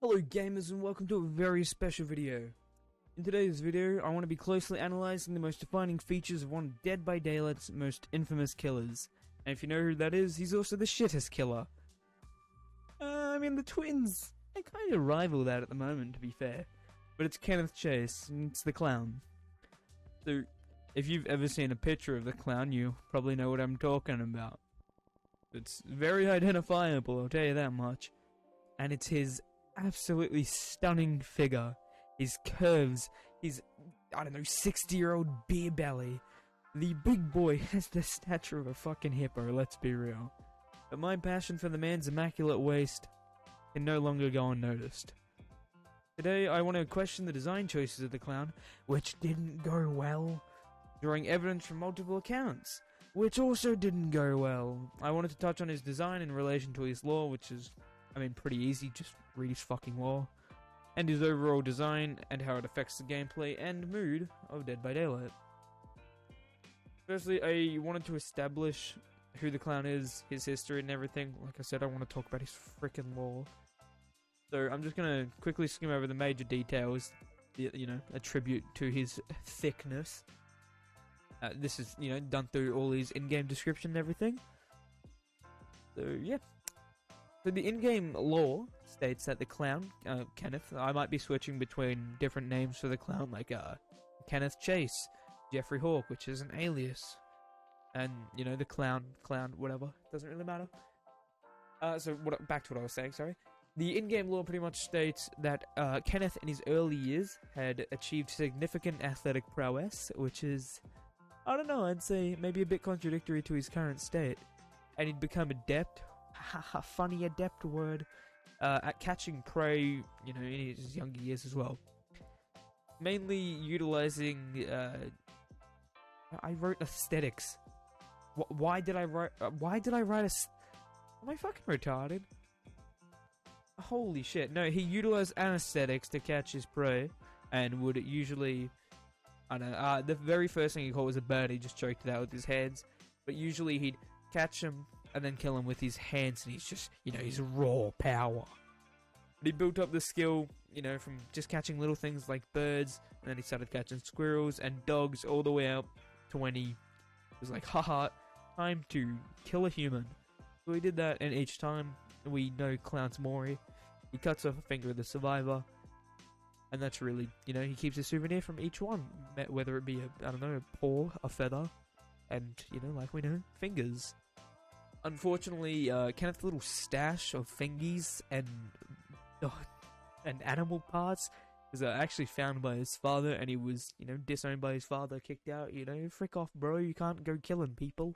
Hello gamers and welcome to a very special video. In today's video, I want to be closely analysing the most defining features of one of Dead by Daylight's most infamous killers. And if you know who that is, he's also the shittest killer. The twins, they kind of rival that at the moment, to be fair. But it's Kenneth Chase, and it's the clown. So, if you've ever seen a picture of the clown, you probably know what I'm talking about. It's very identifiable, I'll tell you that much. And it's his absolutely stunning figure, his curves, his, 60-year-old beer belly. The big boy has the stature of a fucking hippo, let's be real. But my passion for the man's immaculate waist can no longer go unnoticed. Today I want to question the design choices of the clown, which didn't go well, drawing evidence from multiple accounts, which also didn't go well. I wanted to touch on his design in relation to his lore, which is pretty easy, just read his fucking lore, and his overall design and how it affects the gameplay and mood of Dead by Daylight. Firstly, I wanted to establish who the clown is, his history and everything. Like I said, I want to talk about his freaking lore. So I'm just gonna quickly skim over the major details, a tribute to his thickness. This is, done through all his in-game description and everything. So, yeah. So the in-game lore states that the clown, Kenneth, I might be switching between different names for the clown, like Kenneth Chase, Jeffrey Hawk, which is an alias, and, the clown, whatever, doesn't really matter. Back to what I was saying, sorry. The in-game lore pretty much states that Kenneth in his early years had achieved significant athletic prowess, which is, I'd say maybe a bit contradictory to his current state, and he'd become adept, funny adept word, at catching prey, in his younger years as well. Mainly utilizing, I wrote aesthetics. Why did I write am I fucking retarded? Holy shit, no, he utilized anesthetics to catch his prey, and would usually, the very first thing he caught was a bird, he just choked it out with his hands, but usually he'd catch him, and then kill him with his hands, and he's just, his raw power. But he built up the skill, from just catching little things like birds, and then he started catching squirrels and dogs all the way up to when he was like, haha, time to kill a human. So he did that, and each time, we know Clown's Mori, he cuts off a finger of the survivor, and that's really, he keeps a souvenir from each one, whether it be a paw, a feather, and, like we know, fingers. Unfortunately, Kenneth's little stash of fingies and animal parts was actually found by his father, and he was, disowned by his father, kicked out, frick off bro, you can't go killing people.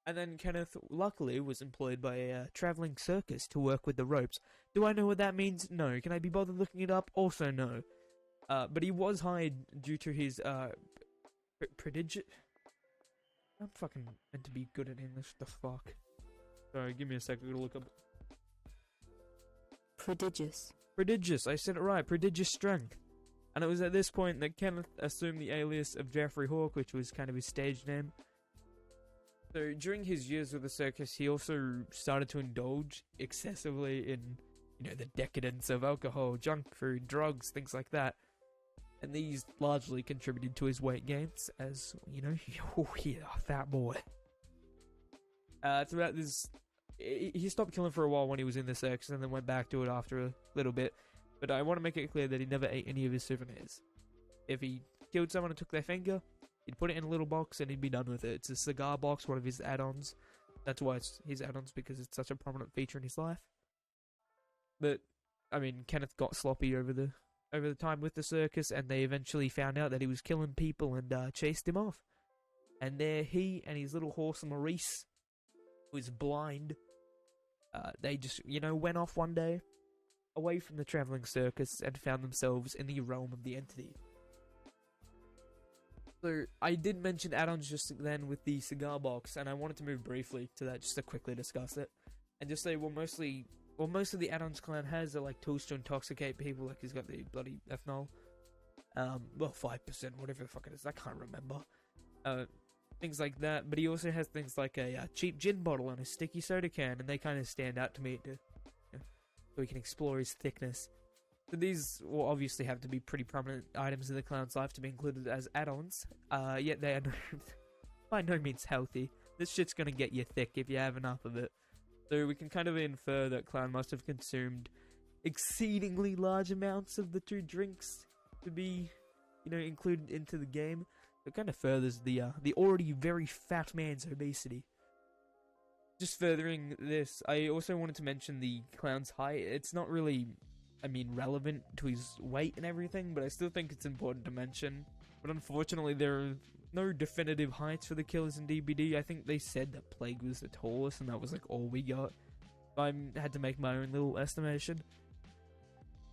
And then Kenneth, luckily, was employed by a travelling circus to work with the ropes. Do I know what that means? No. Can I be bothered looking it up? Also no. But he was hired due to his, prodigious... I'm fucking meant to be good at English, the fuck. Sorry, give me a second, I'm gonna look up. Prodigious. Prodigious, I said it right, prodigious strength. And it was at this point that Kenneth assumed the alias of Jeffrey Hawk, which was kind of his stage name. So during his years with the circus, he also started to indulge excessively in, the decadence of alcohol, junk food, drugs, things like that. And these largely contributed to his weight gains, as, fat boy. Throughout this, he stopped killing for a while when he was in the circus, and then went back to it after a little bit. But I want to make it clear that he never ate any of his souvenirs. If he killed someone and took their finger, he'd put it in a little box and he'd be done with it. It's a cigar box, one of his add-ons. That's why it's his add-ons, because it's such a prominent feature in his life. But, Kenneth got sloppy over the time with the circus, and they eventually found out that he was killing people and chased him off. And there he and his little horse Maurice, who was blind, they just, went off one day, away from the travelling circus, and found themselves in the realm of the entity. So, I did mention add-ons just then with the cigar box, and I wanted to move briefly to that just to quickly discuss it. And just say, most of the add-ons clan has are like tools to intoxicate people, like he's got the bloody ethanol. 5%, whatever the fuck it is, I can't remember. Things like that, but he also has things like a cheap gin bottle and a sticky soda can, and they kind of stand out to me to so we can explore his thickness. So these will obviously have to be pretty prominent items in the clown's life to be included as add-ons, yet they are by no means healthy. This shit's gonna get you thick if you have enough of it. So we can kind of infer that Clown must have consumed exceedingly large amounts of the 2 drinks to be, included into the game. It kind of furthers the already very fat man's obesity. Just furthering this, I also wanted to mention the Clown's height. It's not really, relevant to his weight and everything, but I still think it's important to mention. But unfortunately, there are no definitive heights for the killers in DBD. I think they said that Plague was the tallest, and that was like all we got. I had to make my own little estimation.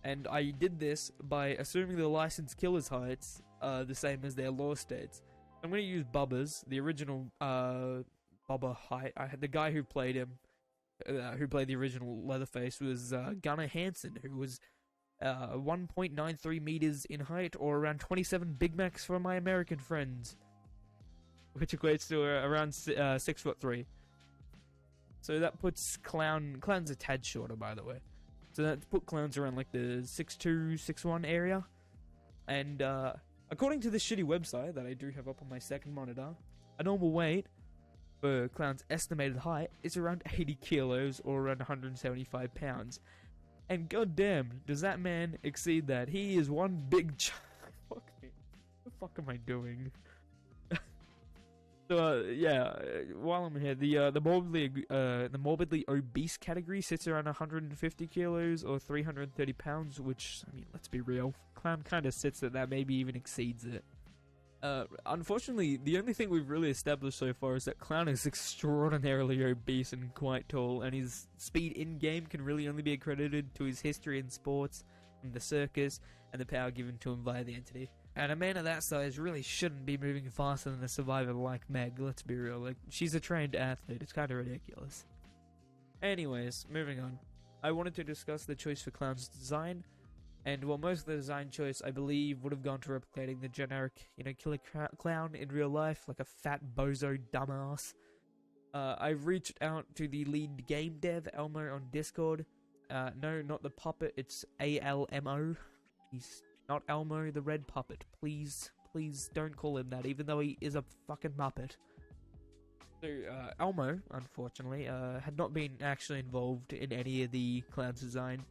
And I did this by assuming the licensed killer's heights are the same as their law states. I'm going to use Bubba's, the original Bubba height. I had the guy who played him, who played the original Leatherface, was Gunnar Hansen, who was 1.93 meters in height, or around 27 Big Macs for my American friends, which equates to around 6'3". So that puts Clown's a tad shorter, by the way. So that put Clowns around like the 6'2", 6'1" area. And according to this shitty website that I do have up on my second monitor, a normal weight for Clown's estimated height is around 80 kilos or around 175 pounds. And goddamn, does that man exceed that? He is one big fuck me. What the fuck am I doing? So yeah, while I'm here, the morbidly obese category sits around 150 kilos or 330 pounds, which, let's be real, Clown kind of sits at that, maybe even exceeds it. Unfortunately, the only thing we've really established so far is that Clown is extraordinarily obese and quite tall, and his speed in-game can really only be accredited to his history in sports, and the circus, and the power given to him by the entity. And a man of that size really shouldn't be moving faster than a survivor like Meg, let's be real. Like, she's a trained athlete, it's kind of ridiculous. Anyways, moving on. I wanted to discuss the choice for Clown's design, and while most of the design choice, I believe, would have gone to replicating the generic, killer clown in real life, like a fat bozo dumbass. I've reached out to the lead game dev, Elmo, on Discord. No, not the puppet, it's ALMO. He's not Elmo the red puppet. Please don't call him that, even though he is a fucking muppet. So, Elmo, unfortunately, had not been actually involved in any of the clown's design.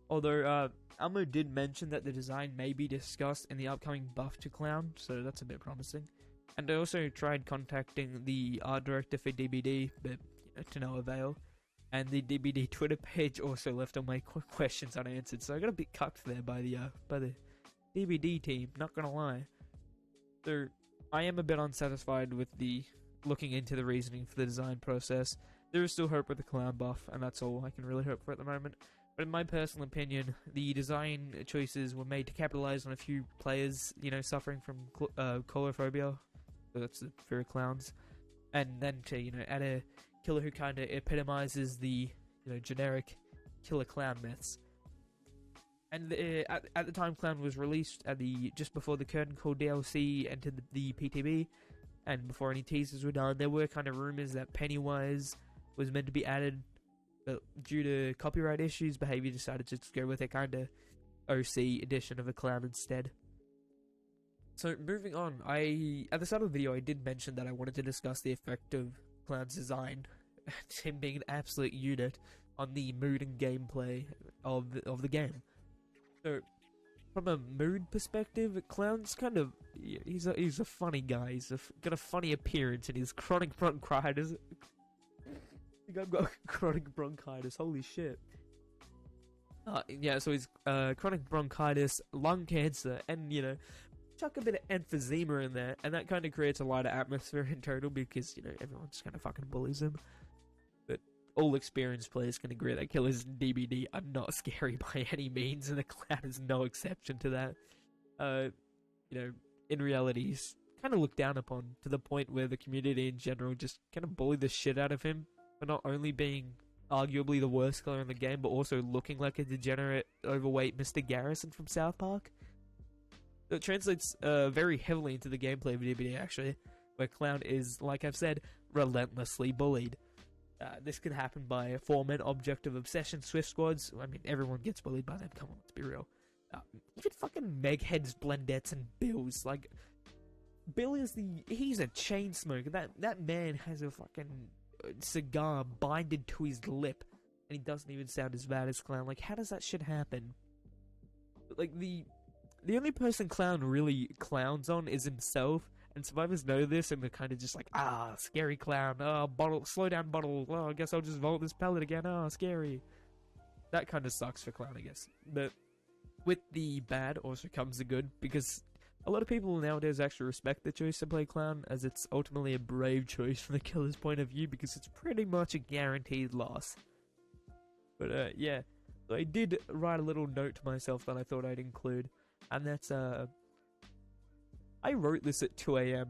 Although, Elmo did mention that the design may be discussed in the upcoming buff to Clown, so that's a bit promising. And I also tried contacting the art director for DBD, but to no avail. And the DBD Twitter page also left all my questions unanswered, so I got a bit cucked there by the DBD team, not gonna lie. So, I am a bit unsatisfied with the looking into the reasoning for the design process. There is still hope with the Clown buff, and that's all I can really hope for at the moment. But in my personal opinion, the design choices were made to capitalize on a few players, suffering from coulrophobia, so that's the fear of clowns, and then to, add a killer who kind of epitomizes the, generic killer clown myths. And at the time Clown was released, just before the Curtain Call DLC entered the PTB, and before any teasers were done, there were kind of rumors that Pennywise was meant to be added, but due to copyright issues, Behavior decided to just go with a kind of OC edition of a clown instead. So moving on, at the start of the video I did mention that I wanted to discuss the effect of Clown's design, him being an absolute unit, on the mood and gameplay of the game. So, from a mood perspective, Clown's kind of, he's a funny guy, he's got a funny appearance, and he's chronic bronchitis. I've got chronic bronchitis, holy shit. Yeah, so he's chronic bronchitis, lung cancer, and, chuck a bit of emphysema in there, and that kind of creates a lighter atmosphere in total, because, everyone just kind of fucking bullies him. But all experienced players can agree that killers in DBD are not scary by any means, and the Clown is no exception to that. In reality, he's kind of looked down upon, to the point where the community in general just kind of bully the shit out of him, for not only being arguably the worst killer in the game, but also looking like a degenerate, overweight Mr. Garrison from South Park. It translates very heavily into the gameplay of DBD, actually, where Clown is, like I've said, relentlessly bullied. This could happen by foreman, object of obsession, Swift squads. I mean, everyone gets bullied by them. Come on, let's be real. Even fucking Megheads, Blendettes, and Bills. Like, Bill is he's a chain smoker. That man has a fucking cigar binded to his lip, and he doesn't even sound as bad as Clown. Like, how does that shit happen? Like, the only person Clown really clowns on is himself, and survivors know this, and they're kind of just like, scary Clown, bottle, slow down bottle, I guess I'll just vault this pellet again, scary. That kind of sucks for Clown, I guess. But with the bad also comes the good, because a lot of people nowadays actually respect the choice to play Clown, as it's ultimately a brave choice from the killer's point of view, because it's pretty much a guaranteed loss. But, yeah. So I did write a little note to myself that I thought I'd include, and that's, I wrote this at 2 AM,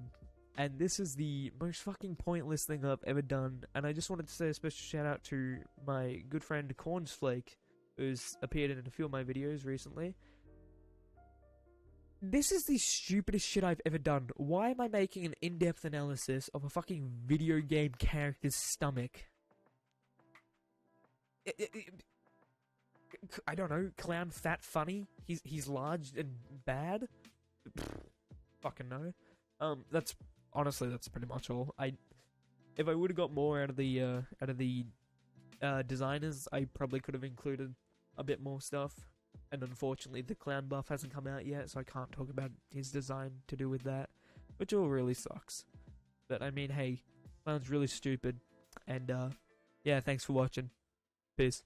and this is the most fucking pointless thing I've ever done, and I just wanted to say a special shout out to my good friend Cornsflake, who's appeared in a few of my videos recently. This is the stupidest shit I've ever done. Why am I making an in-depth analysis of a fucking video game character's stomach? I don't know, Clown fat funny? He's large and bad? Fucking no. That's pretty much all. If I would have got more out of the designers, I probably could have included a bit more stuff. And unfortunately, the Clown buff hasn't come out yet, so I can't talk about his design to do with that, which all really sucks. But I mean, hey, Clown's really stupid. And yeah, thanks for watching. Peace.